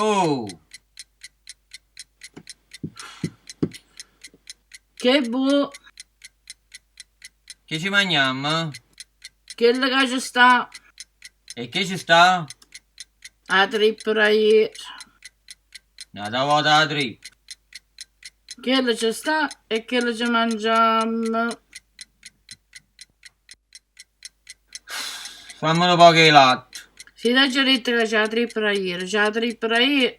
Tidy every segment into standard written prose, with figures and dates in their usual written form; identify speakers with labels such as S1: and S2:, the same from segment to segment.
S1: Oh,
S2: Che bu,
S1: che ci mangiamo?
S2: che la ci sta
S1: E che ci sta?
S2: a trippa ieri.
S1: Una volta a trip.
S2: Che la ci sta e che la ci mangiamo.
S1: Fammelo poco di latte.
S2: Si dà già detto che c'è la trippa ieri, c'è la trippa ieri.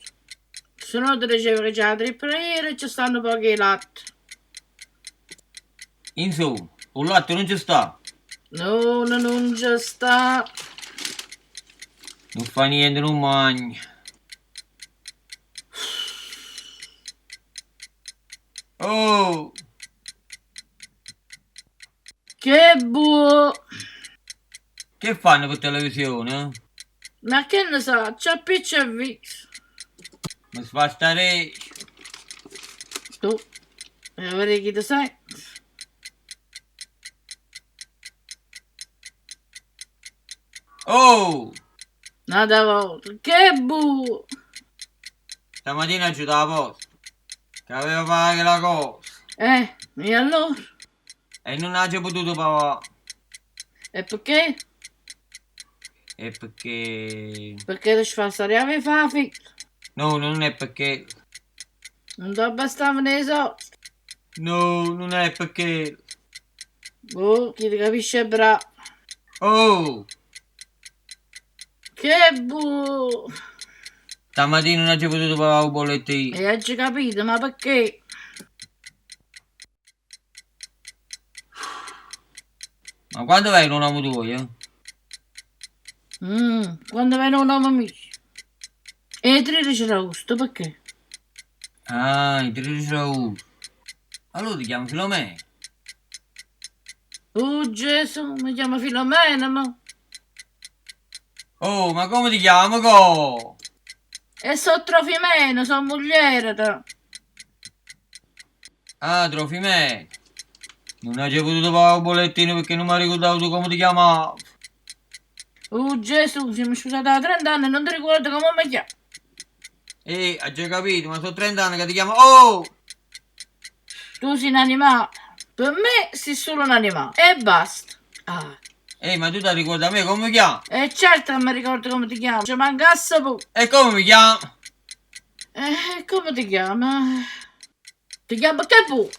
S2: Se no ti dicevo che c'è la trippa ieri e ci stanno pochi latte.
S1: Insomma, un latte non ci sta.
S2: No, non ci sta.
S1: Non fa niente, non mangia. Oh,
S2: Che bu,
S1: che fanno per televisione?
S2: ma che ne sa, c'è piccia e vis.
S1: Mi fa stare.
S2: Tu, e vedere chi ti sei.
S1: Oh,
S2: Nada volta, che bu.
S1: stamattina ci da posto. Che aveva pagato la cosa.
S2: E allora?
S1: E non ha già potuto pagare.
S2: E perché?
S1: E perché.
S2: Perché ti fa stare a me fa figlia.
S1: No, non è perché.
S2: Non ti bastavano i soldi.
S1: No, non è perché.
S2: Boh, chi ti capisce è bravo.
S1: Oh,
S2: Che bu.
S1: stamattina non ha già potuto pagare un bollettino.
S2: E hai già capito, ma perché?
S1: Ma quando vai un uomo tuo, eh?
S2: Quando viene un uomo mio. E il 13 agosto, perché?
S1: Ah, il 13 agosto. Allora ti chiamo Filomena.
S2: Oh Gesù, mi chiama Filomena, ma...
S1: Oh, ma come ti chiamo, co?
S2: E so Trofimeno, sono mogliere, te.
S1: Ah, Trofimè. Non hai già potuto pagare un bollettino perché non mi ricordavo tu come ti chiamavi.
S2: Oh Gesù, siamo scusati da 30 anni e non ti ricordo come mi chiamo.
S1: Hai già capito, ma sono 30 anni che ti chiamo. Oh!
S2: Tu sei un animale. Per me sei solo un animale. E basta. Ah.
S1: Ma tu ti ricordi a me come mi chiamo?
S2: E certo che mi ricordo come ti chiami. Ci mancasse pure.
S1: E come mi chiamo?
S2: Come ti chiama? Ti chiama che bu?